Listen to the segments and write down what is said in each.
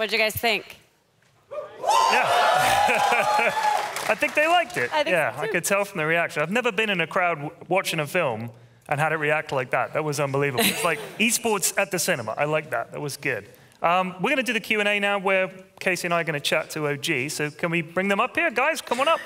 What'd you guys think? Yeah. I think they liked it. I could tell from the reaction. I've never been in a crowd watching a film and had it react like that. That was unbelievable. It's like esports at the cinema. I like that. That was good. We're going to do the Q&A now where Casey and I are going to chat to OG. So can we bring them up here? Guys, come on up.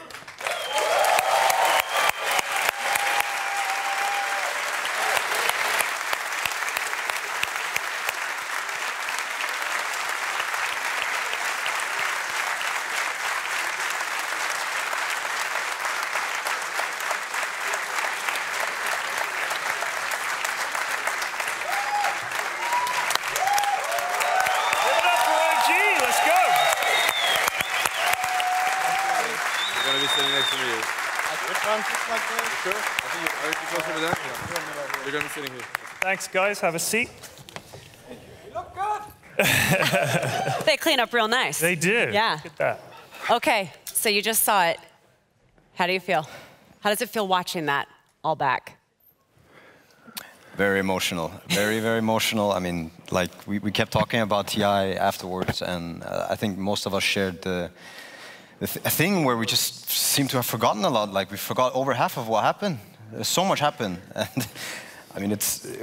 Thanks, guys. Have a seat. You look good. They clean up real nice. They do. Yeah. Look at that. Okay, so you just saw it. How do you feel? How does it feel watching that all back? Very emotional. Very, very emotional. I mean, like, we kept talking about TI afterwards, and I think most of us shared the thing where we just seem to have forgotten a lot. Like, we forgot over half of what happened. So much happened. And I mean, it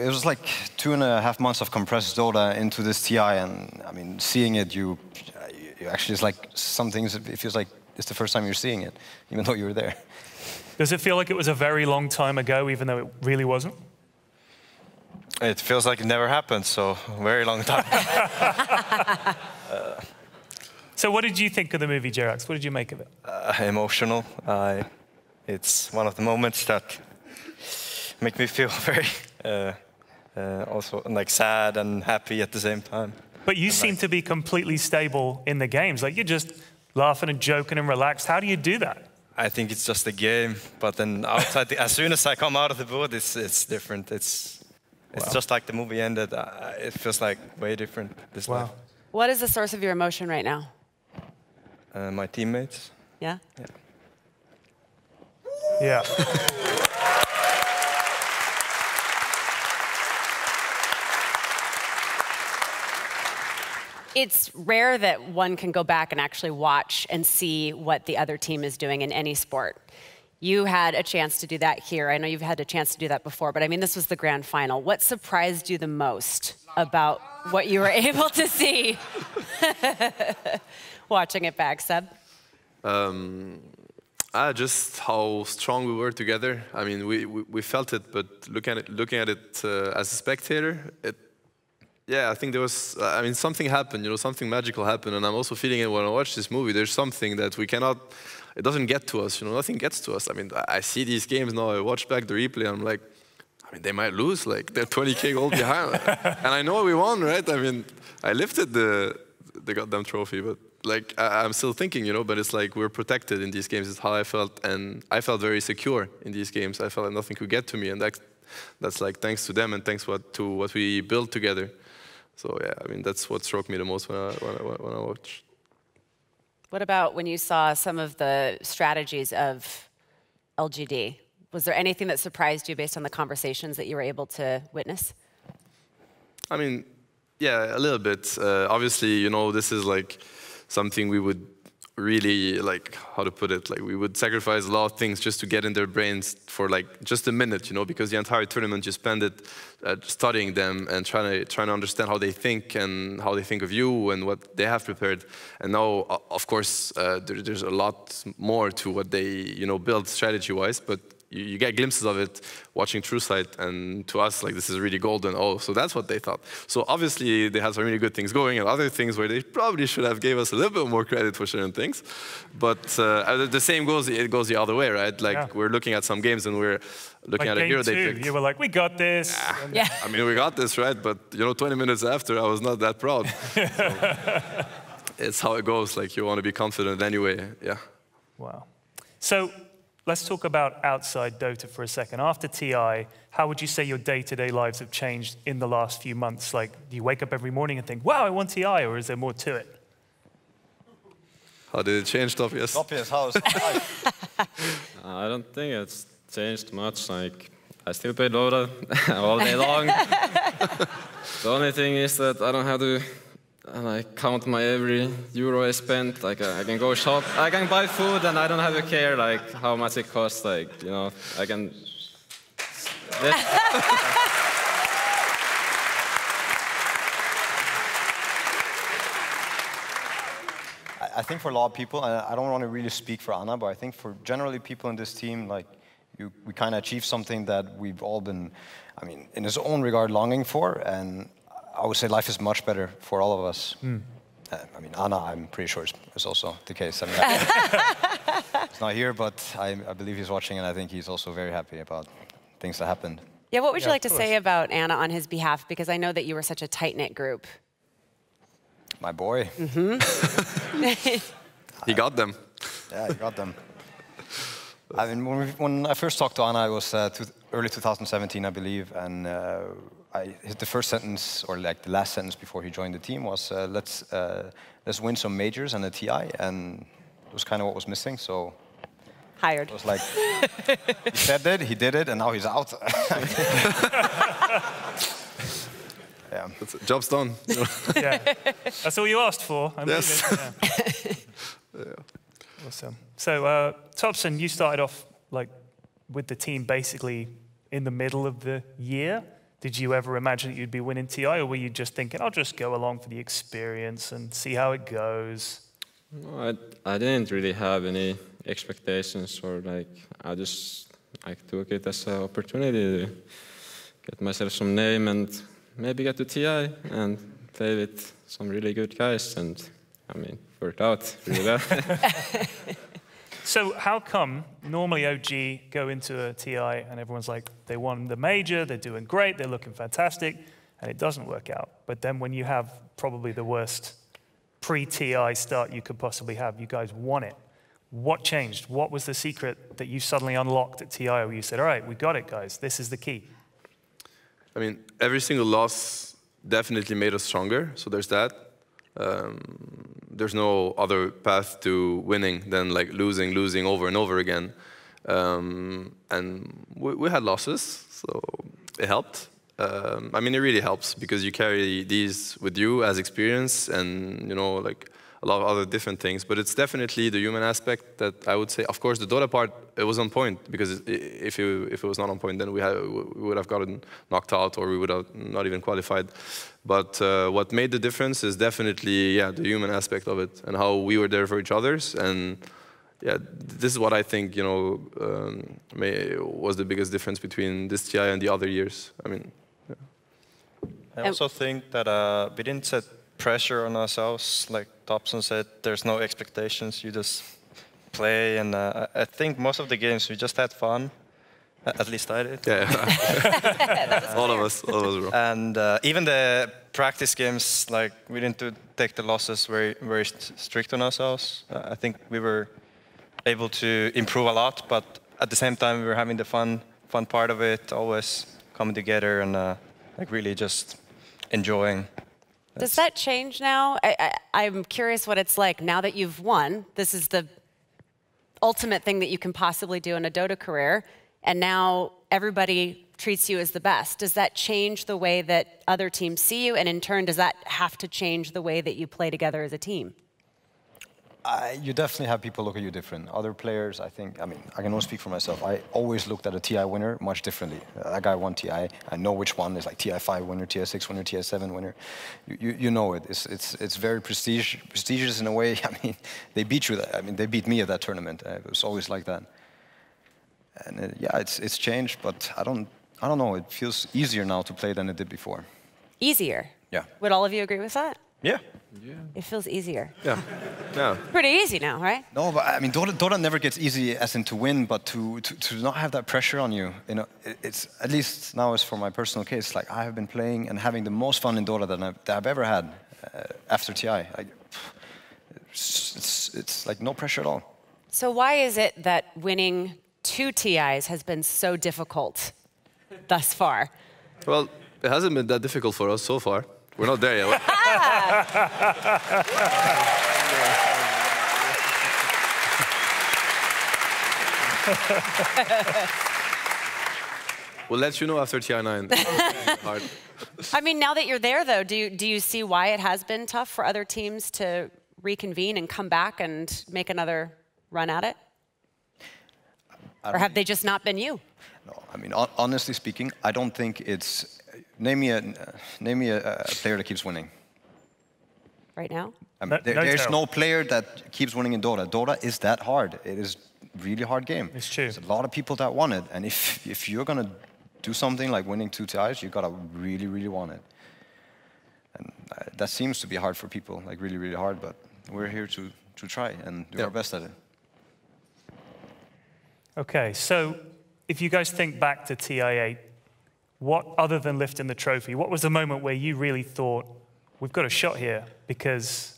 was like 2.5 months of compressed Dota into this TI, and I mean, seeing it, you actually, it's like some things, it feels like it's the first time you're seeing it, even though you were there. Does it feel like it was a very long time ago, even though it really wasn't? It feels like it never happened, so a very long time. So what did you think of the movie, Jerax? What did you make of it? Emotional. It's one of the moments that make me feel very also like sad and happy at the same time. But you seem to be completely stable in the games. Like, you're just laughing and joking and relaxed. How do you do that? I think it's just a game, but then outside, as soon as I come out of the booth, it's different. It's just like the movie ended. It feels like way different this life. What is the source of your emotion right now? My teammates. Yeah? Yeah. It's rare that one can go back and actually watch and see what the other team is doing in any sport. You had a chance to do that here. I know you've had a chance to do that before, but I mean, this was the grand final. What surprised you the most about what you were able to see watching it back, Seb? Just how strong we were together. I mean, we felt it, but looking at it as a spectator, yeah, I think there was, I mean, something happened, you know, something magical happened, and I'm also feeling it when I watch this movie. There's something that we cannot, it doesn't get to us, you know, nothing gets to us. I mean, I see these games now, I watch back the replay, and I'm like, I mean, they might lose, like, they're 20K gold behind. And I know we won, right? I mean, I lifted the goddamn trophy, but, like, I'm still thinking, you know, but it's like we're protected in these games, is how I felt, and I felt very secure in these games. I felt like nothing could get to me, and that's like, thanks to them, and thanks to what we built together. So yeah, I mean, that's what struck me the most when I watched. What about when you saw some of the strategies of LGD? Was there anything that surprised you based on the conversations that you were able to witness? I mean, yeah, a little bit. Obviously, you know, this is like something we would really, like, how to put it, like, we would sacrifice a lot of things just to get in their brains for, like, just a minute, you know, because the entire tournament you spend it studying them and trying to understand how they think and how they think of you and what they have prepared. And now, of course, there's a lot more to what they, you know, build strategy-wise, but you get glimpses of it watching TrueSight, and to us, like, this is really golden. Oh, so that's what they thought. So obviously, they had some really good things going, and other things where they probably should have gave us a little bit more credit for certain things. But the same goes, it goes the other way, right? Like, we're looking at some games, and we're looking at a hero they picked. You were like, we got this. Yeah. I mean, we got this, right? But, you know, 20 minutes after, I was not that proud. So, it's how it goes. Like, you want to be confident anyway, yeah. Wow. So, let's talk about outside Dota for a second. After TI, how would you say your day-to-day lives have changed in the last few months? Like, do you wake up every morning and think, wow, I won TI, or is there more to it? How did it change, Topias? Topias, how's life? I don't think it's changed much. Like, I still play Dota all day long. The only thing is that I don't have to and I count my every euro I spent. Like I can go shop, I can buy food, and I don't have to care like how much it costs. Like I can. I think for a lot of people, I don't want to really speak for Anna, but I think for generally people in this team, like we kind of achieved something that we've all been, I mean, in his own regard, longing for, and I would say life is much better for all of us. I mean, Anna, I'm pretty sure is also the case. I mean, he's not here, but I believe he's watching, and I think he's also very happy about things that happened. Yeah, what would you like to say about Anna on his behalf? Because I know that you were such a tight-knit group. My boy. He got them. Yeah, he got them. I mean, when I first talked to Anna, it was early 2017, I believe, and the first sentence, or like the last sentence before he joined the team, was let's win some majors and a TI, and it was kind of what was missing. So hired. It was like he said it, he did it, and now he's out. Yeah. Job's done. Yeah. That's all you asked for. Yes. Yeah. Awesome. So, Tobson, you started off like with the team basically in the middle of the year. Did you ever imagine that you'd be winning TI, or were you just thinking, I'll just go along for the experience and see how it goes? No, I didn't really have any expectations, or like I just took it as an opportunity to get myself some name and maybe get to TI and play with some really good guys, and I mean, worked out really well. So how come normally OG go into a TI and everyone's like, they won the major, they're doing great, they're looking fantastic, and it doesn't work out. But then when you have probably the worst pre-TI start you could possibly have, you guys won it. What changed? What was the secret that you suddenly unlocked at TI where you said, all right, we got it, guys, this is the key? I mean, every single loss definitely made us stronger, so there's that. There's no other path to winning than like losing over and over again. And we had losses, so it helped. I mean, it really helps because you carry these with you as experience and, you know, like a lot of other different things. But it's definitely the human aspect that I would say. Of course, the Dota part, it was on point, because if it was not on point, then we would have gotten knocked out, or we would have not even qualified. But what made the difference is definitely, yeah, the human aspect of it and how we were there for each other's. And yeah, this is what I think, you know, was the biggest difference between this TI and the other years. I mean, yeah. I also think that we didn't set pressure on ourselves. Like Tobson said, there's no expectations. You just play, and I think most of the games we just had fun. At least I did. Yeah, all of us, bro. And even the practice games, like we didn't take the losses very strict on ourselves. I think we were able to improve a lot, but at the same time we were having the fun part of it, always coming together and like really just enjoying. Does that change now? I'm curious what it's like now that you've won. This is the ultimate thing that you can possibly do in a Dota career, and now everybody treats you as the best. Does that change the way that other teams see you, and in turn, does that have to change the way that you play together as a team? You definitely have people look at you different. Other players, I think, I mean, I can only speak for myself. I always looked at a TI winner much differently. That guy won TI. I know which one is like TI 5 winner, TI 6 winner, TI 7 winner. You know it. It's very prestigious in a way. I mean, they beat you. I mean, they beat me at that tournament. It was always like that. And yeah, it's changed, but I don't know. It feels easier now to play than it did before. Easier? Yeah. Would all of you agree with that? Yeah. Yeah. It feels easier. Yeah. Yeah. Pretty easy now, right? No, but I mean, Dota never gets easy as in to win, but to not have that pressure on you. You know, it's at least now as for my personal case, like I have been playing and having the most fun in Dota that I've ever had after TI. It's like no pressure at all. So why is it that winning 2 TIs has been so difficult thus far? Well, it hasn't been that difficult for us so far. We're not there yet. We'll let you know after TI9. Hard. I mean, now that you're there, though, do you see why it has been tough for other teams to reconvene and come back and make another run at it? Or have they just not been you? No, I mean, honestly speaking, I don't think it's... Name me a player that keeps winning. Right now? I mean, there's no player that keeps winning in Dota. Dota is that hard. It is a really hard game. It's true. There's a lot of people that want it. And if you're going to do something like winning 2 TIs, you've got to really, really want it. And that seems to be hard for people, like really, really hard. But we're here to try and do our best at it. Okay, so if you guys think back to TI8, what, other than lifting the trophy, what was the moment where you really thought, we've got a shot here? Because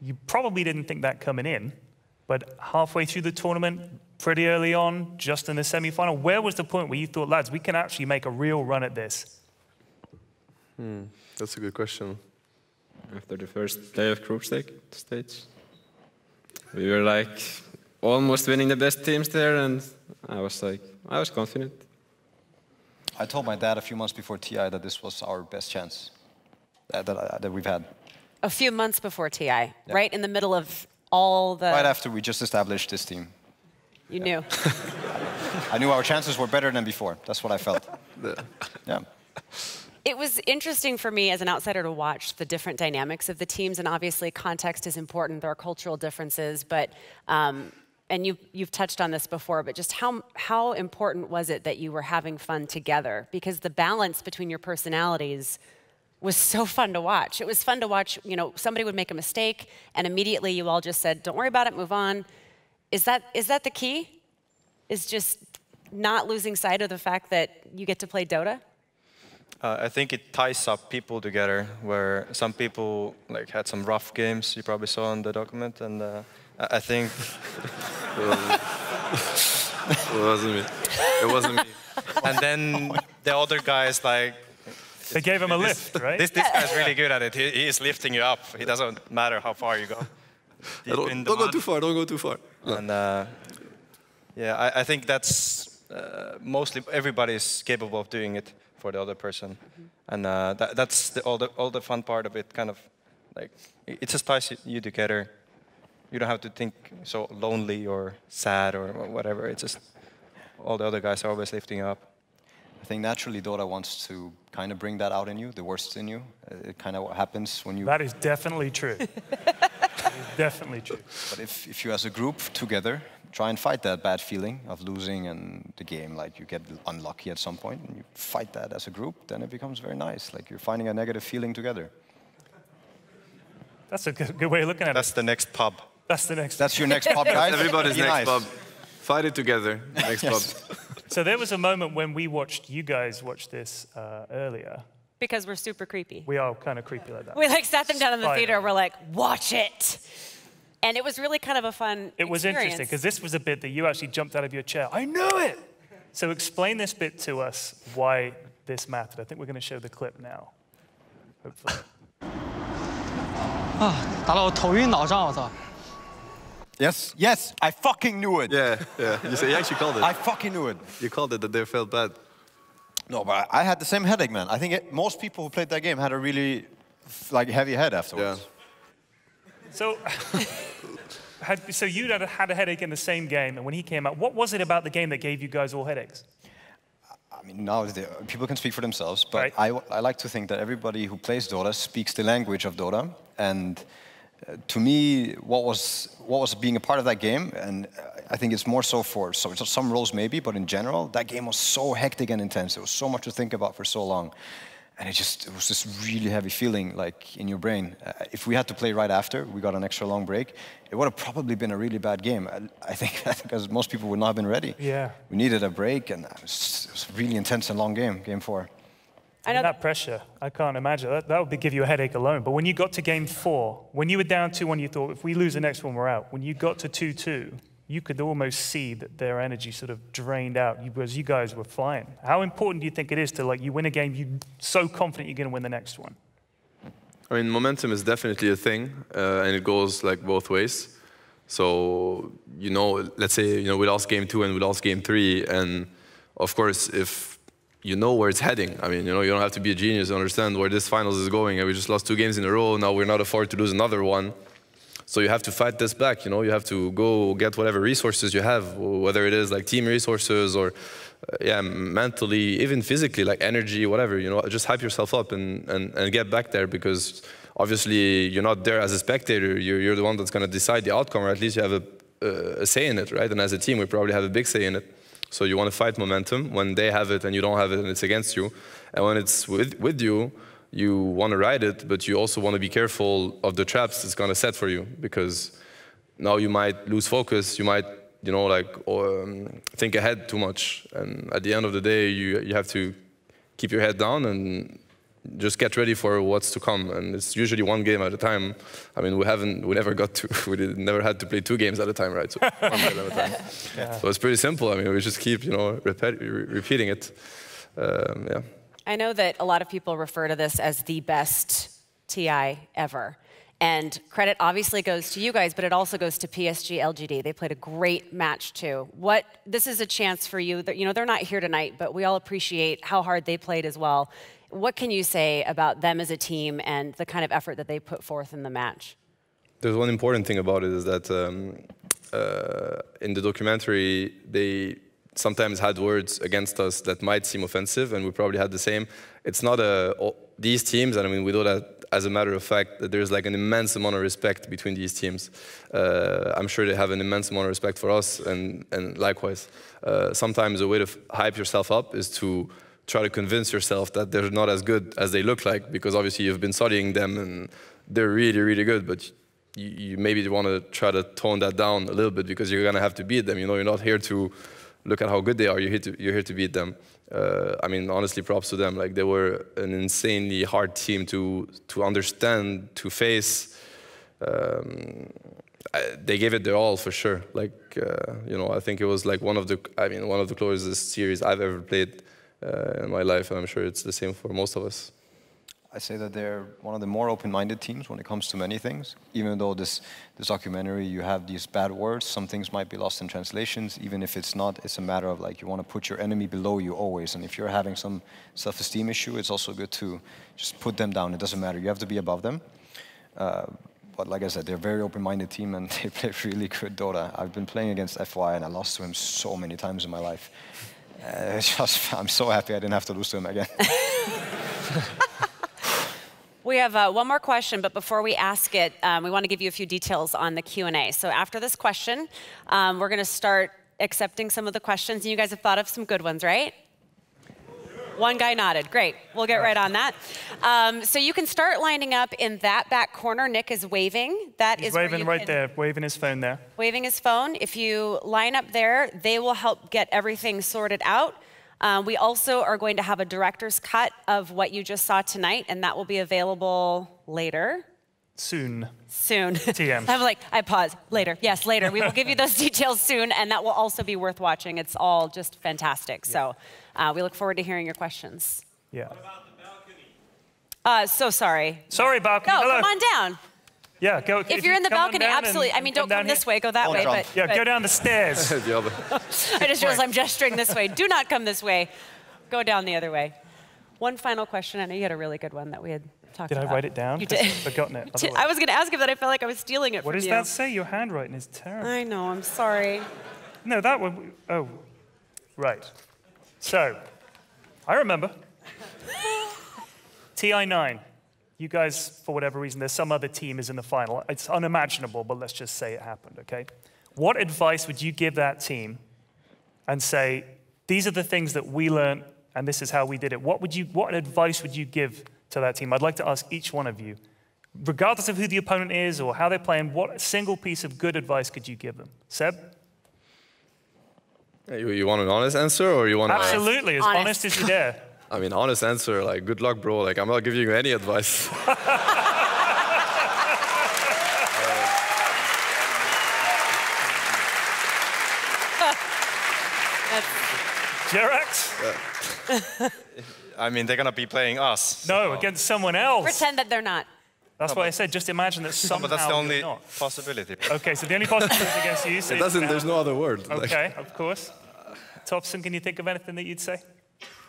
you probably didn't think that coming in, but halfway through the tournament, pretty early on, just in the semi-final, where was the point where you thought, lads, we can actually make a real run at this? That's a good question. After the first day of group stage, we were like almost winning the best teams there, and I was confident. I told my dad a few months before TI that this was our best chance that we've had. A few months before TI, right in the middle of all the... Right after we just established this team. You knew. I knew our chances were better than before. That's what I felt. Yeah. It was interesting for me as an outsider to watch the different dynamics of the teams, and obviously context is important. There are cultural differences, but and you've touched on this before, but just how important was it that you were having fun together? Because the balance between your personalities was so fun to watch. It was fun to watch, you know, somebody would make a mistake and immediately you all just said, don't worry about it, move on. Is that the key? Is just not losing sight of the fact that you get to play Dota? I think it ties up people together, where some people like had some rough games you probably saw in the document, and I think It wasn't me. It wasn't me. And then the other guys like they gave him a lift, right? This guy's really good at it. He is lifting you up. It doesn't matter how far you go. Don't go too far. Don't go too far. No. And yeah, I think that's mostly everybody's capable of doing it for the other person, and that's all the fun part of it. Kind of like it just ties you together. You don't have to think so lonely or sad or whatever. It's just all the other guys are always lifting you up. I think naturally Dota wants to kind of bring that out in you, the worst in you. It kind of happens when you... That is definitely true. That is definitely true. But if you as a group together try and fight that bad feeling of losing and the game, like you get unlucky at some point, and you fight that as a group, then it becomes very nice. Like you're finding a negative feeling together. That's a good way of looking at it. That's the next pub. That's your next pub, guys. Everybody's next nice. pub. Fight it together. Next pub. So there was a moment when we watched, you guys watched this earlier. Because we're super creepy. We are kind of creepy like that. We like sat them down in the theater. We're like, watch it. And it was really kind of a fun It was interesting because this was a bit that you actually jumped out of your chair. I knew it. So explain this bit to us, why this mattered. I think we're going to show the clip now. Hopefully. 打到我头晕脑胀，我操！ Yes, yes, I fucking knew it. Yeah. You actually called it. I fucking knew it. You called it that they felt bad. No, but I had the same headache, man. I think most people who played that game had a really heavy head afterwards. Yeah. So, so you had a headache in the same game, and when he came out, what was it about the game that gave you guys all headaches? I mean, now people can speak for themselves, but right. I like to think that everybody who plays Dota speaks the language of Dota, and to me, what was being a part of that game, and I think it's more so for some roles maybe, but in general, that game was so hectic and intense. There was so much to think about for so long, and it was this really heavy feeling, like in your brain. If we had to play right after, we got an extra long break, it would have probably been a really bad game. I think because most people would not have been ready. Yeah. We needed a break, and it was a really intense and long game, game 4. I know that pressure, I can't imagine. That would give you a headache alone. But when you got to game 4, when you were down 2-1, you thought, if we lose the next one, we're out. When you got to 2-2, you could almost see that their energy sort of drained out as you guys were flying. How important do you think it is to, you win a game, you're so confident you're going to win the next one? I mean, momentum is definitely a thing, and it goes both ways. So, let's say, we lost game 2 and we lost game 3, and of course, if you know where it's heading. I mean, you know, you don't have to be a genius to understand where this finals is going. And we just lost 2 games in a row. Now we're not afford to lose another one. So you have to fight this back, you know. You have to go get whatever resources you have, whether it is like team resources or, yeah, mentally, even physically, like energy, whatever, you know. Just hype yourself up and get back there, because obviously you're not there as a spectator. You're the one that's going to decide the outcome, or at least you have a say in it, right? And as a team, we probably have a big say in it. So you want to fight momentum when they have it and you don't have it and it's against you. And when it's with you, you want to ride it, but you also want to be careful of the traps it's going to set for you, because now you might lose focus, you might, you know, like think ahead too much. And at the end of the day, you have to keep your head down and just get ready for what's to come. And it's usually 1 game at a time. I mean, we never had to play 2 games at a time, right? So 1 game at a time. Yeah. So it's pretty simple. I mean, we just keep, you know, repeating it. Yeah. I know that a lot of people refer to this as the best TI ever. And credit obviously goes to you guys, but it also goes to PSG LGD. They played a great match too. This is a chance for you. You know, they're not here tonight, but we all appreciate how hard they played as well. What can you say about them as a team and the kind of effort that they put forth in the match? There's one important thing about it is that in the documentary, they sometimes had words against us that might seem offensive, and we probably had the same. It's not these teams, and I mean, we know that as a matter of fact, that there's like an immense amount of respect between these teams. I'm sure they have an immense amount of respect for us, and likewise. Sometimes a way to hype yourself up is to try to convince yourself that they're not as good as they look like, because obviously you've been studying them and they're really, really good, but you maybe want to try to tone that down a little bit, because you're going to have to beat them. You know, you're not here to look at how good they are, you're here to beat them. I mean, honestly, props to them. Like, they were an insanely hard team to understand, to face. They gave it their all for sure. Like, you know, I think it was like one of the closest series I've ever played in my life, and I'm sure it's the same for most of us. I say that they're one of the more open-minded teams when it comes to many things. Even though this documentary, you have these bad words, some things might be lost in translations. Even if it's not, it's a matter of like, you want to put your enemy below you always. And if you're having some self-esteem issue, it's also good to just put them down. It doesn't matter. You have to be above them. But like I said, they're a very open-minded team, and they play really good Dota. I've been playing against FY, and I lost to him so many times in my life. I'm so happy I didn't have to lose to him again. We have one more question, but before we ask it, we want to give you a few details on the Q&A. So after this question, we're going to start accepting some of the questions. And you guys have thought of some good ones, right? One guy nodded. Great. We'll get right on that. So you can start lining up in that back corner. Nick is waving. He's waving right there, waving his phone there. Waving his phone. If you line up there, they will help get everything sorted out. We also are going to have a director's cut of what you just saw tonight, and that will be available later. Soon. TM. I pause. Later. Yes, later. We will give you those details soon, and that will also be worth watching. It's all just fantastic. Yeah. So we look forward to hearing your questions. Yeah. What about the balcony? So sorry. Sorry, balcony. No, hello. come on down. Yeah, go. If you're in the balcony, absolutely. I mean, don't come this way, go that way. But, yeah, go down the stairs. I just realized I'm gesturing this way. Do not come this way. Go down the other way. One final question. I know you had a really good one that we had talked about. Did I write it down? You did. I've forgotten it. I was going to ask him, but I felt like I was stealing it from you. What does that say? Your handwriting is terrible. I know. I'm sorry. No, that one. Oh, right. So, I remember. TI9. You guys, for whatever reason, there's some other team is in the final. It's unimaginable, but let's just say it happened, okay? What advice would you give that team and say, these are the things that we learned, and this is how we did it? What advice would you give to that team? I'd like to ask each one of you, regardless of who the opponent is or how they're playing, what single piece of good advice could you give them? Seb? You want an honest answer, or you want Absolutely, as honest as you dare. I mean, honest answer, like, good luck, bro. Like, I'm not giving you any advice. Jerax? I mean, they're going to be playing us. No, against someone else. Pretend that they're not. That's why I said, just imagine that somehow but that's the only not. possibility. Okay, so the only possibility is against you. So there's no other word. Okay, of course. Topson, can you think of anything that you'd say?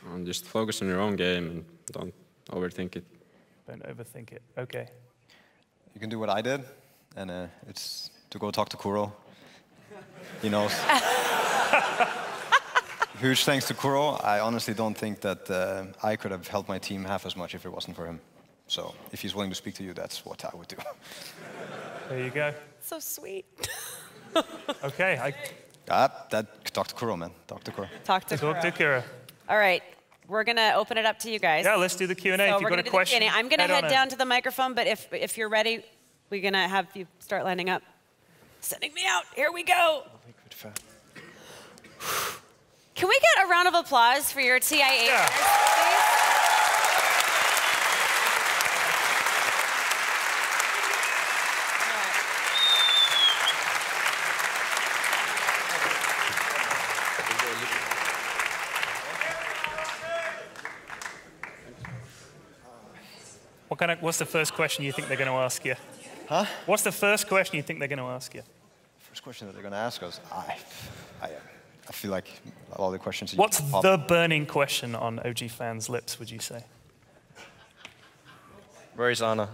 And just focus on your own game and don't overthink it. Don't overthink it. Okay. You can do what I did, and it's to go talk to Kuro. He knows. Huge thanks to Kuro. I honestly don't think that I could have helped my team half as much if it wasn't for him. So if he's willing to speak to you, that's what I would do. There you go. So sweet. Okay. Talk to Kuro, man. Talk to Kuro. Talk to Kuro. All right. We're going to open it up to you guys. Yeah, let's do the Q&A. So if you've got a question, I'm going to head down to the microphone, but if you're ready, we're going to have you start lining up. Sending me out. Here we go. Can we get a round of applause for your TI-8 winners, please? What's the first question you think they're going to ask you? Huh? What's the first question you think they're going to ask you? First question that they're going to ask us? I feel like all the questions... What's the burning question on OG fans' lips, would you say? Where is Anna?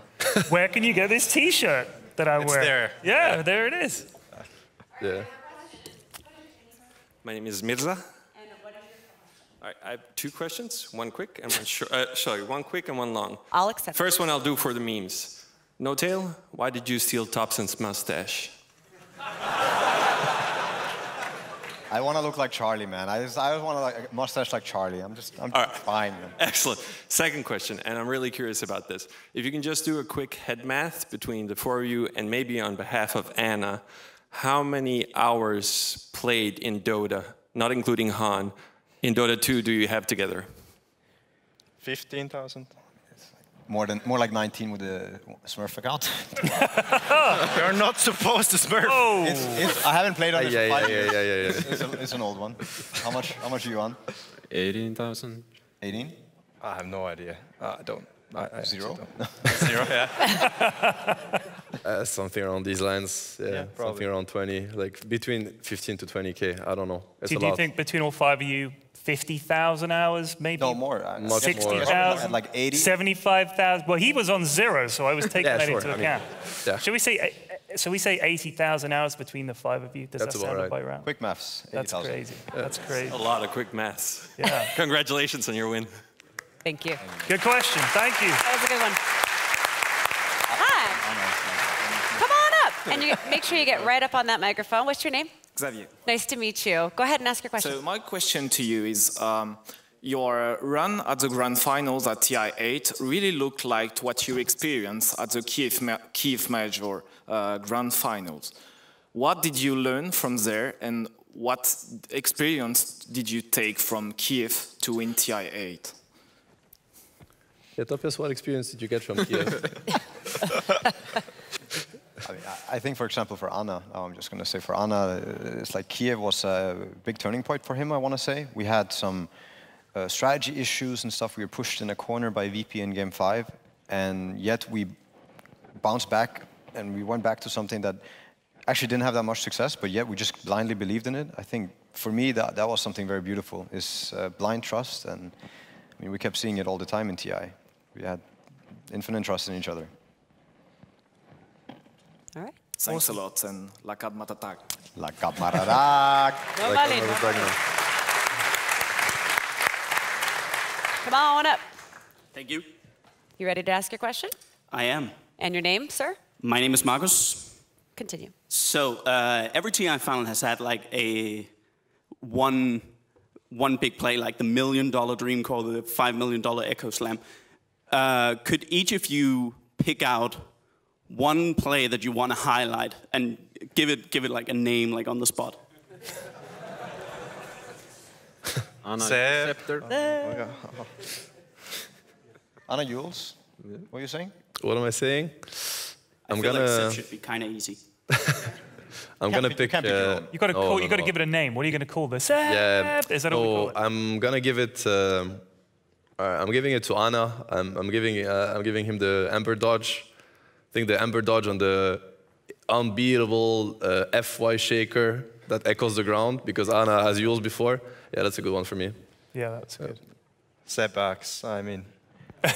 Where can you get this T-shirt that I wear? It's there. Yeah, there it is. Yeah. My name is Mirza. I have two questions, one quick and one short. One quick and one long. I'll accept. First one I'll do for the memes. No Tail, why did you steal Thompson's mustache? I want to look like Charlie, man. I just want to like a mustache like Charlie. I'm fine, man. Excellent. Second question, and I'm really curious about this. If you can just do a quick head math between the four of you and maybe on behalf of Anna, how many hours played in Dota, not including Han, in Dota2 do you have together? 15,000. More like 19 with the Smurf account. You're not supposed to Smurf. Oh. I haven't played on it for 5 years. Yeah. It's an old one. How much are you on? 18,000. 18? I have no idea. I don't. I Zero? Zero, yeah. Something around these lines. Yeah, something around 20, like between 15 to 20K. I don't know. It's Do you think between all five of you, 50,000 hours, maybe? No, more. 60,000? Like 80? 75,000? Well, he was on 0, so I was taking that into account. Should we say 80,000 hours between the five of you? Does that sound about right? Quick maths. That's crazy. That's crazy. A lot of quick maths. Yeah. Congratulations on your win. Thank you. Good question. Thank you. That was a good one. Hi. Come on up. And you make sure you get right up on that microphone. What's your name? Xavier. Nice to meet you. Go ahead and ask your question. So my question to you is, your run at the Grand Finals at TI-8 really looked like what you experienced at the Kyiv Major Grand Finals. What did you learn from there, and what experience did you take from Kyiv to win TI-8? Yeah, Topias, what experience did you get from Kyiv? I think, for example, for Anna, I'm just going to say for Anna, it's like Kyiv was a big turning point for him, I want to say. We had some strategy issues and stuff. We were pushed in a corner by VP in Game 5, and yet we bounced back, and we went back to something that actually didn't have that much success, but yet we just blindly believed in it. I think, for me, that was something very beautiful, is blind trust, and I mean, we kept seeing it all the time in TI. We had infinite trust in each other. All right. Thanks a lot, and Lakad Matatak. Lakad Matatak. Come on up. Thank you. You ready to ask your question? I am. And your name, sir? My name is Marcus. Continue. So every TI final has had like a one big play, like the $1 million dream call, the $5 million Echo Slam. Could each of you pick out one play that you want to highlight and give it like a name, like on the spot? Anna Scepter. Anna Jules, what are you saying? What am I saying? I feel like Sep should be kind of easy. I'm gonna pick. You got to give it a name. What are you going to call this? Yeah. Is that what we call it? I'm gonna give it. I'm giving it to Anna. I'm giving him the Ember Dodge. I think the Ember Dodge on the unbeatable FY shaker that echoes the ground, because Anna has used before. Yeah, that's a good one for me. Yeah, that's good. Setbacks, I mean.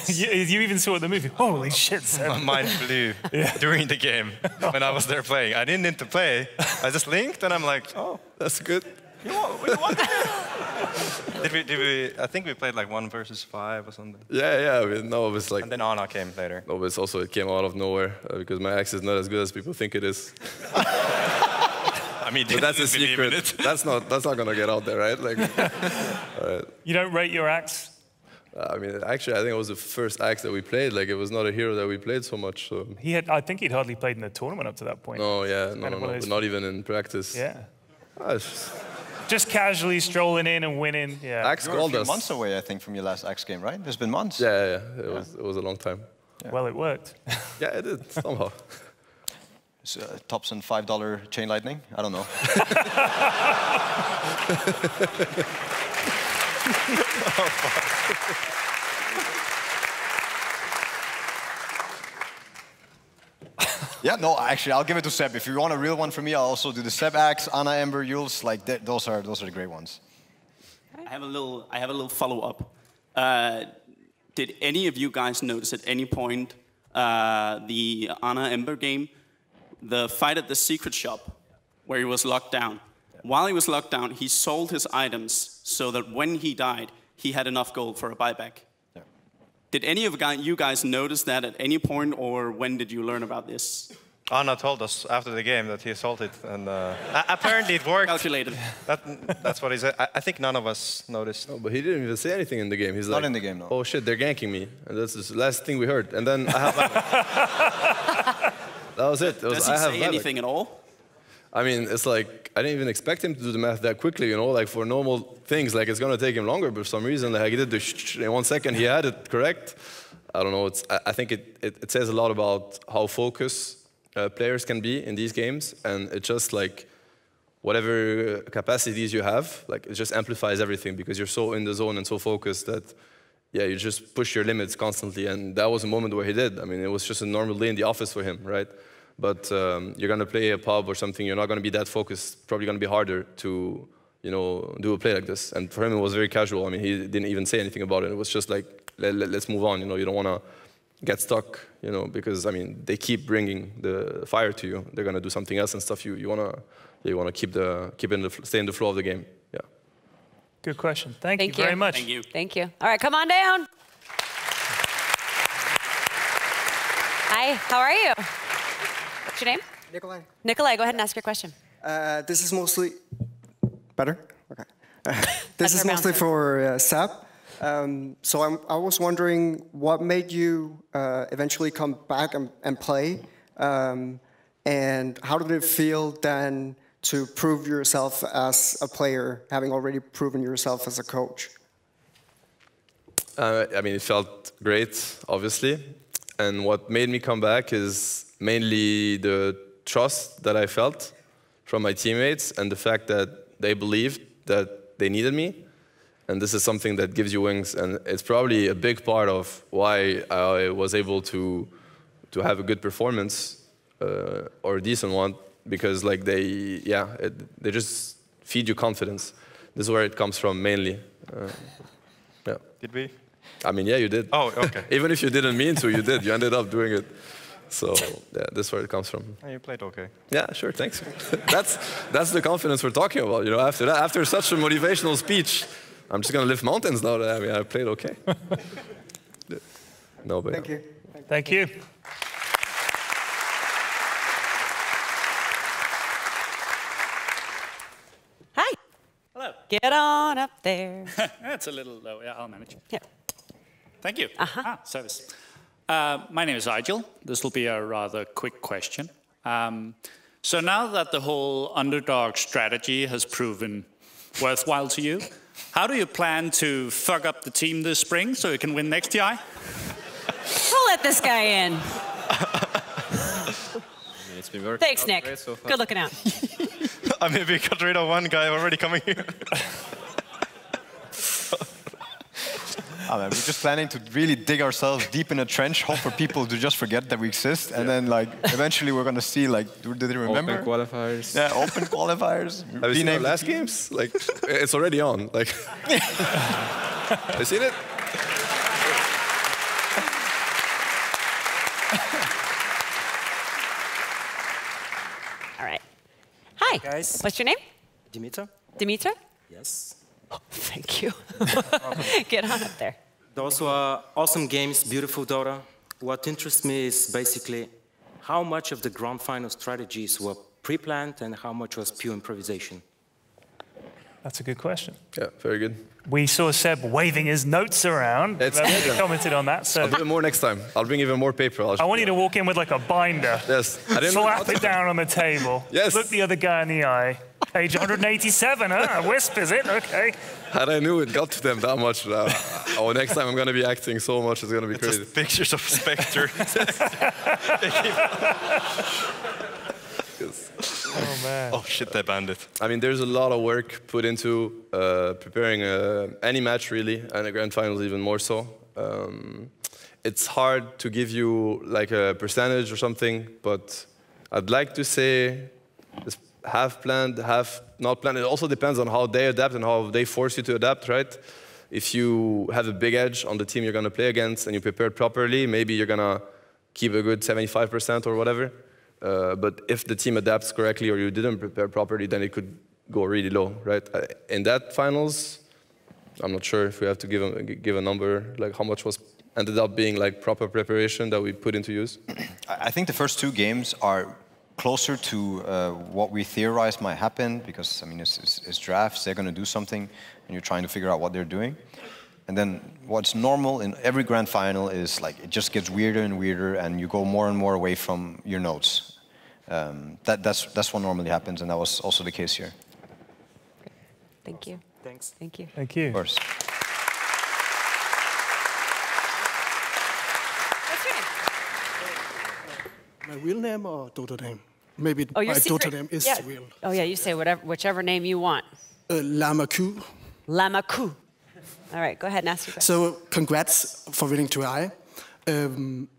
You even saw the movie. Holy shit, Seb. My mind blew during the game when I was there playing. I didn't need to play. I just linked and I'm like, oh, that's good. You want did we? I think we played like 1 versus 5 or something. Yeah. I mean, no, it was like. And then Anna came later. No, but it's also it came out of nowhere because my axe is not as good as people think it is. I mean, but that's a secret. That's not gonna get out there, right? Like, right. You don't rate your axe? I mean, actually, I think it was the first axe that we played. Like, it was not a hero that we played so much. So. I think he'd hardly played in the tournament up to that point. No, yeah, no, but not even in practice. Yeah. Just casually strolling in and winning. Yeah. Axe You're a few months away, I think, from your last Axe game, right? There's been months. Yeah. It was a long time. Yeah. Well, it worked. Yeah, it did somehow. Thompson $5 chain lightning. I don't know. Yeah, no, actually, I'll give it to Seb. If you want a real one from me, I'll also do the Seb axe, Anna Ember, Jules. Like those are the great ones. I have a little follow-up. Did any of you guys notice at any point the Anna Ember game, the fight at the secret shop, where he was locked down? While he was locked down, he sold his items so that when he died, he had enough gold for a buyback. Yeah. Did any of you guys notice that at any point, or when did you learn about this? Anna told us after the game that he sold it, and apparently it worked. Calculated. That's what he said. I think none of us noticed. No, but he didn't even say anything in the game. He's not like, in the game, no. Oh shit, they're ganking me, and that's the last thing we heard. And then I have that was it. Does he say anything at all? I mean, it's like, I didn't even expect him to do the math that quickly, you know, like for normal things, like it's going to take him longer, but for some reason, like he did the in 1 second, he had it correct. I don't know, I think it says a lot about how focused players can be in these games, and it just like, whatever capacities you have, like it just amplifies everything because you're so in the zone and so focused that, yeah, you just push your limits constantly, and that was a moment where he did. I mean, it was just a normal day in the office for him, right? But you're going to play a pub or something, you're not going to be that focused. Probably going to be harder to, you know, do a play like this. And for him, it was very casual. I mean, he didn't even say anything about it. It was just like, let's move on. You know, you don't want to get stuck, you know, because, I mean, they keep bringing the fire to you. They're going to do something else and stuff. You want to stay in the flow of the game. Yeah. Good question. Thank you very much. Thank you. Thank you. All right, come on down. Hi, how are you? What's your name? Nikolai. Nikolai, go ahead and ask your question. This is mostly... Better? Okay. This is mostly for Seb. So I was wondering what made you eventually come back and play, and how did it feel then to prove yourself as a player, having already proven yourself as a coach? I mean, it felt great, obviously. And what made me come back is mainly the trust that I felt from my teammates and the fact that they believed that they needed me. And this is something that gives you wings. And it's probably a big part of why I was able to have a good performance or a decent one, because like they just feed you confidence. This is where it comes from mainly. Yeah. Did we? I mean, yeah, you did. Oh, okay. Even if you didn't mean to, you did. You ended up doing it. So yeah, this is where it comes from. You played okay. Yeah, sure, thanks. that's the confidence we're talking about. You know, after such a motivational speech, I'm just gonna lift mountains now. I mean, I played okay. No, but thank you. Thank you. Hi. Hello. Get on up there. That's a little low. Yeah, I'll manage. Yeah. Thank you. Service. My name is Igil. This will be a rather quick question. So now that the whole underdog strategy has proven worthwhile to you, how do you plan to fuck up the team this spring so you can win next TI? We'll let this guy in. It's been working. Thanks, Nick. So far. Good looking out. I mean, we got rid of one guy already coming here. Oh, man, we're just planning to really dig ourselves deep in a trench, hope for people to just forget that we exist, and then like eventually we're gonna see like, did they remember? Open qualifiers. Yeah, open qualifiers. Have you seen our last games? Like, it's already on. Like, have you seen it? Hi. Guys. What's your name? Dimitar. Dimitar? Yes. Oh, thank you. Get on up there. Those were awesome games, beautiful Dota. What interests me is basically how much of the grand final strategies were pre-planned and how much was pure improvisation. That's a good question. Yeah, very good. We saw Seb waving his notes around. It's He commented on that. So I'll do it more next time. I'll bring even more paper. I want you to walk in with like a binder. Yes. Slap it down on the table. Yes. Look the other guy in the eye. Page 187, huh? Wisp, is it? Okay. Had I knew it got to them that much, next time I'm going to be acting so much, it's going to be crazy. Just pictures of Spectre. Oh, man. Oh, shit, they banned it. I mean, there's a lot of work put into preparing any match, really, and the grand finals even more so. It's hard to give you like a percentage or something, but I'd like to say it's half planned, half not planned. It also depends on how they adapt and how they force you to adapt, right? If you have a big edge on the team you're going to play against and you prepared properly, maybe you're going to keep a good 75% or whatever. But if the team adapts correctly or you didn't prepare properly, then it could go really low, right? In that finals, I'm not sure if we have to give a number, like how much was ended up being like proper preparation that we put into use. I think the first two games are closer to what we theorized might happen, because I mean it's drafts, they're going to do something and you're trying to figure out what they're doing. And then what's normal in every grand final is like it just gets weirder and weirder and you go more and more away from your notes. That's what normally happens, and that was also the case here. Thank you. Thanks. Thank you. Thank you. Of course. What's your name? My real name or Dota name? Maybe Oh, your my secret. Dota name is yeah. real. Oh yeah, you say whichever name you want. Lamaku. Lamaku. All right, go ahead and ask your question. So congrats for winning 2i.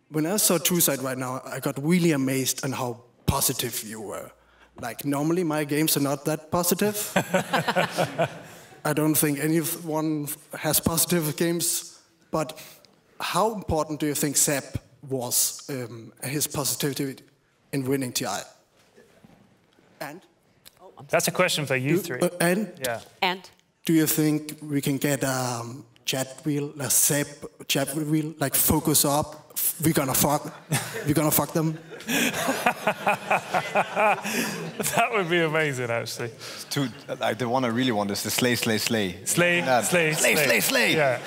When I saw 2-side right now, I got really amazed on how positive you were. Like normally my games are not that positive. I don't think anyone has positive games. But how important do you think Seb was, his positivity in winning TI? And? That's a question for you three. And? Do you think we can get a chat wheel, a Seb chat wheel, like focus up? We're gonna fuck them. That would be amazing, actually. The one I really want is the slay, slay, slay. Slay, slay, slay, slay, slay. Yeah.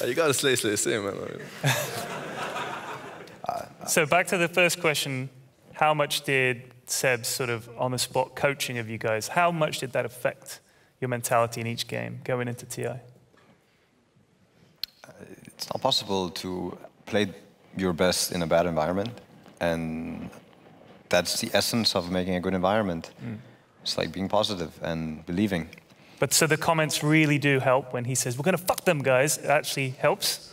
You gotta slay, slay, slay, man. So back to the first question, how much did Seb's sort of on-the-spot coaching of you guys, how much did that affect your mentality in each game going into TI? It's not possible to play your best in a bad environment, and that's the essence of making a good environment. It's like being positive and believing. But so the comments really do help when he says, we're going to fuck them, guys. It actually helps?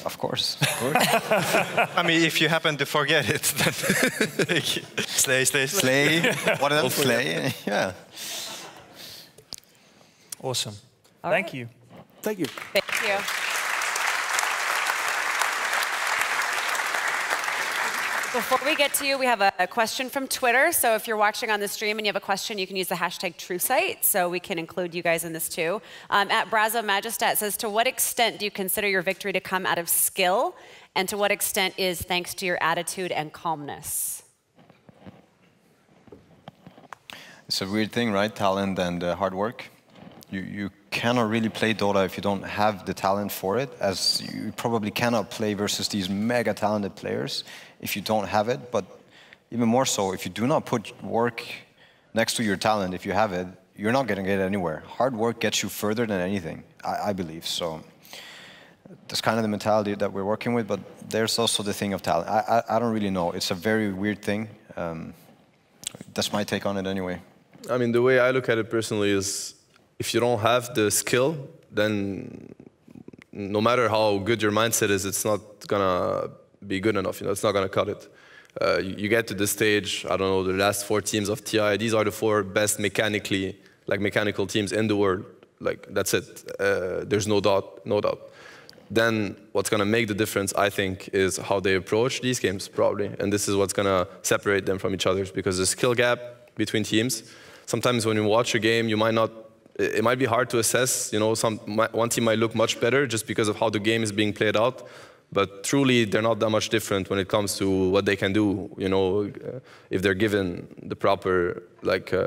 Of course. I mean, if you happen to forget it, then slay, slay, slay. What else? Slay. Yeah. Awesome. Thank you. Thank you. Thank you. Before we get to you, we have a question from Twitter. So if you're watching on the stream and you have a question, you can use the hashtag TrueSight, so we can include you guys in this too. At Brazo Majestat says, to what extent do you consider your victory to come out of skill? And to what extent is thanks to your attitude and calmness? It's a weird thing, right? Talent and hard work. You cannot really play Dota if you don't have the talent for it, as you probably cannot play versus these mega talented players if you don't have it. But even more so, if you do not put work next to your talent, if you have it, you're not going to get anywhere. Hard work gets you further than anything, I believe. So that's kind of the mentality that we're working with, but there's also the thing of talent. I don't really know. It's a very weird thing. That's my take on it anyway. I mean, the way I look at it personally is, if you don't have the skill, then no matter how good your mindset is, it's not gonna be good enough. You know, it's not gonna cut it. You get to this stage, I don't know, the last 4 teams of TI. These are the 4 best mechanical teams in the world. Like, that's it. There's no doubt. then what's going to make the difference, I think, is how they approach these games, probably. And this is what's going to separate them from each other, because the skill gap between teams, sometimes when you watch a game, you might not, it might be hard to assess. You know, one team might look much better just because of how the game is being played out. But truly, they're not that much different when it comes to what they can do, you know, if they're given the proper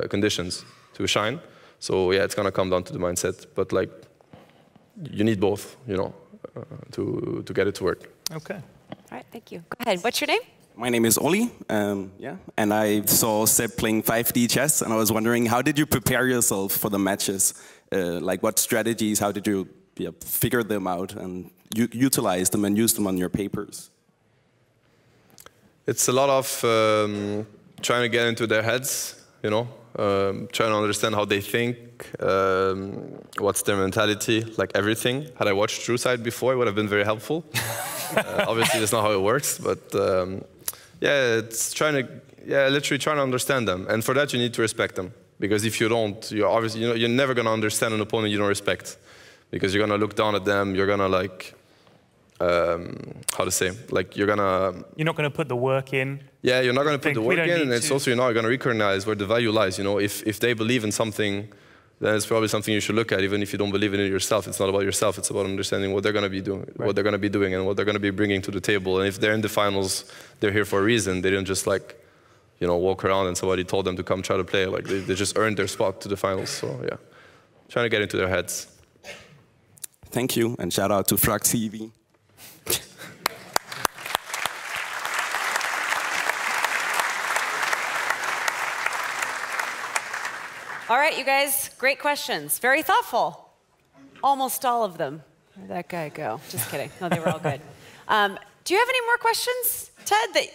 conditions to shine. So yeah, it's going to come down to the mindset. But like, you need both, you know, to get it to work. Okay. All right, thank you. Go ahead. What's your name? My name is Oli, yeah, and I saw Seb playing 5D chess, and I was wondering, how did you prepare yourself for the matches? Like, what strategies, how did you figure them out and utilize them and use them on your papers? It's a lot of trying to get into their heads, you know, trying to understand how they think, what's their mentality, like everything. Had I watched TrueSight before, it would have been very helpful. Obviously, that's not how it works, but yeah, it's literally trying to understand them. And for that, you need to respect them. Because if you don't, you're never going to understand an opponent you don't respect. Because you're going to look down at them, you're going to like, how to say, like you're not going to put the work in. Yeah, you're not going to put the work in, and it's also you're not going to recognize where the value lies. You know, if they believe in something, then it's probably something you should look at, even if you don't believe in it yourself. It's not about yourself, it's about understanding what they're going to be doing, what they're going to be doing, and what they're going to be bringing to the table. And if they're in the finals, they're here for a reason. They didn't just like, you know, walk around and somebody told them to come try to play. Like they just earned their spot to the finals. So yeah, trying to get into their heads. Thank you, and shout out to Frag TV. All right, you guys, great questions. Very thoughtful. Almost all of them. Where'd that guy go? Just kidding. No, they were all good. Do you have any more questions, Ted?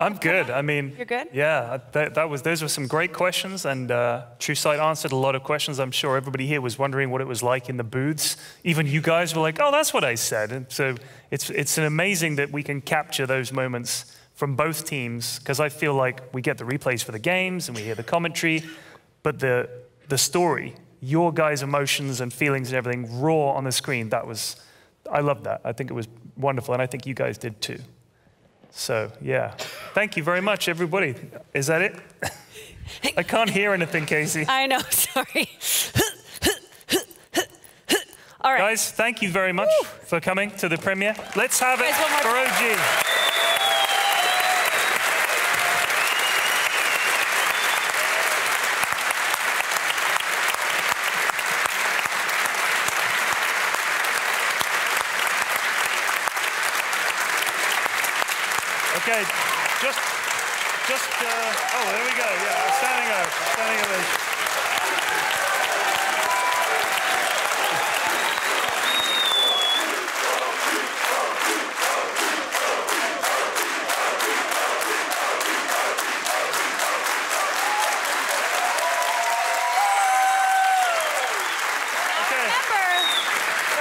I'm good. I mean, you're good? Yeah, those were some great questions, and TrueSight answered a lot of questions. I'm sure everybody here was wondering what it was like in the booths. Even you guys were like, oh, that's what I said. And so it's amazing that we can capture those moments from both teams, because I feel like we get the replays for the games and we hear the commentary, but the story, your guys' emotions and feelings and everything raw on the screen, I love that. I think it was wonderful, and I think you guys did too. So, yeah. Thank you very much, everybody. Is that it? I can't hear anything, Casey. I know, sorry. All right. Guys, thank you very much for coming to the premiere. Let's have it for OG. Okay, oh, there we go, yeah, standing ovation.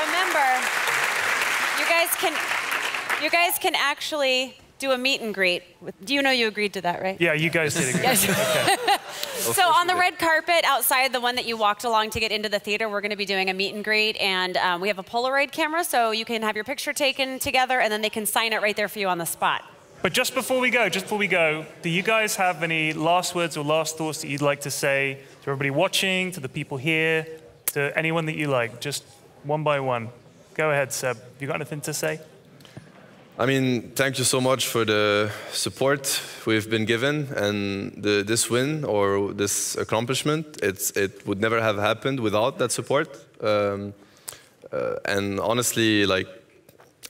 Remember, you guys can actually do a meet and greet. Do you know you agreed to that, right? Yeah, you guys did agree. Yes. Okay. So on the red carpet outside, the one that you walked along to get into the theater, we're going to be doing a meet and greet, and we have a Polaroid camera, so you can have your picture taken together, and then they can sign it right there for you on the spot. But just before we go, do you guys have any last words or last thoughts that you'd like to say to everybody watching, to the people here, to anyone that you like, just one by one? Go ahead, Seb. You got anything to say? I mean, thank you so much for the support we've been given, and this win or this accomplishment, it would never have happened without that support. And honestly, like,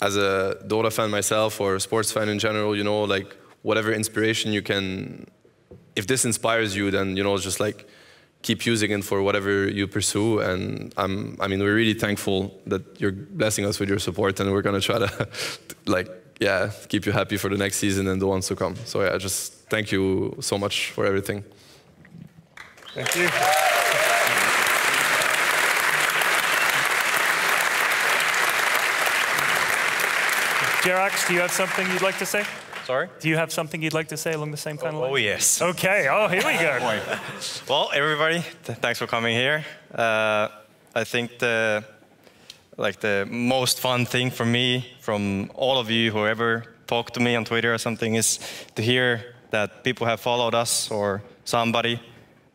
as a Dota fan myself or a sports fan in general, you know, like, whatever inspiration you can, if this inspires you, then, you know, just like, keep using it for whatever you pursue. And I mean, we're really thankful that you're blessing us with your support, and we're going to try to, like, yeah, keep you happy for the next season and the ones to come. So yeah, just thank you so much for everything. Thank you. Jerax, do you have something you'd like to say? Sorry? Do you have something you'd like to say along the same kind of line? Oh, yes. Okay, oh, here we go. Well, everybody, thanks for coming here. I think like the most fun thing for me from all of you who ever talked to me on Twitter or something is to hear that people have followed us or somebody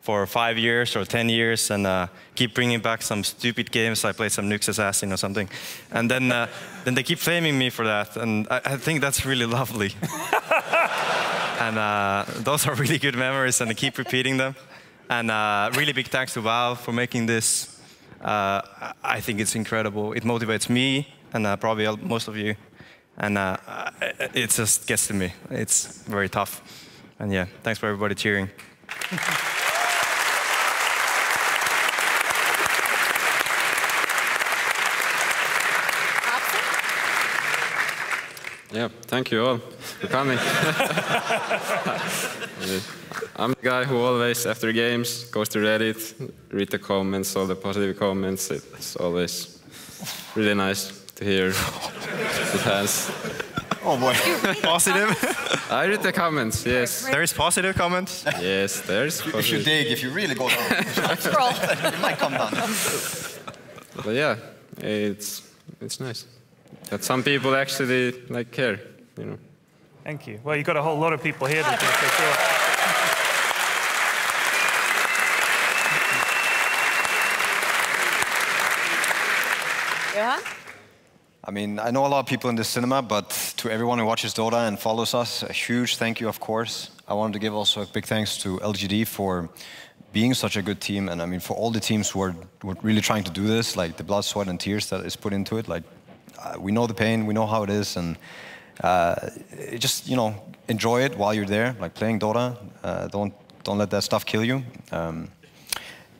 for 5 years or 10 years and keep bringing back some stupid games. I played some Nyx Assassin or something. And then they keep flaming me for that. And I think that's really lovely. And those are really good memories and I keep repeating them. And really big thanks to Valve for making this. I think it's incredible. It motivates me and probably most of you. And it just gets to me. It's very tough. And yeah, thanks for everybody cheering. Yeah, thank you all for coming. I'm the guy who always, after games, goes to Reddit, read the comments, all the positive comments. It's always really nice to hear it has. Oh boy, positive? I read the comments, yes. There is positive comments? Yes, there's positive. If you dig, if you really go down, it might come down. But yeah, it's nice that some people actually care, you know. Thank you. Well, you've got a whole lot of people here that think they do. Yeah? I mean, I know a lot of people in the cinema, but to everyone who watches Dota and follows us, a huge thank you, of course. I wanted to give also a big thanks to LGD for being such a good team, and I mean, for all the teams who are really trying to do this, like the blood, sweat, and tears that is put into it. Like, we know the pain, we know how it is, and just, you know, enjoy it while you're there, like playing Dota. Don't let that stuff kill you.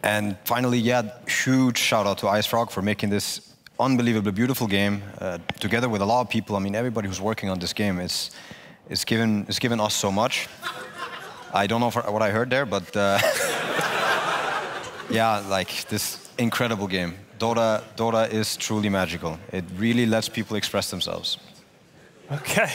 And finally, yeah, huge shout out to IceFrog for making this unbelievably beautiful game together with a lot of people. I mean, everybody who's working on this game is given us so much. I don't know what I heard there, but yeah, like this incredible game. Dota is truly magical. It really lets people express themselves. Okay.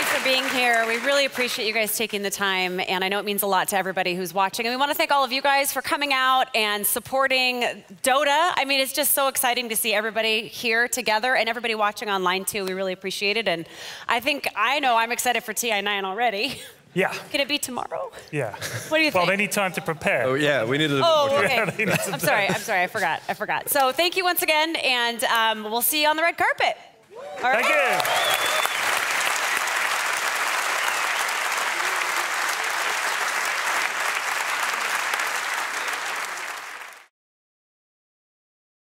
For being here. We really appreciate you guys taking the time, and I know it means a lot to everybody who's watching. And we want to thank all of you guys for coming out and supporting Dota. I mean, it's just so exciting to see everybody here together and everybody watching online too. We really appreciate it, and I know I'm excited for TI9 already. Yeah. Can it be tomorrow? Yeah. What do you think? Well, they need time to prepare. Oh yeah, we need a little more time. Okay. I'm sorry, I forgot. So thank you once again, and we'll see you on the red carpet. All right. Thank you.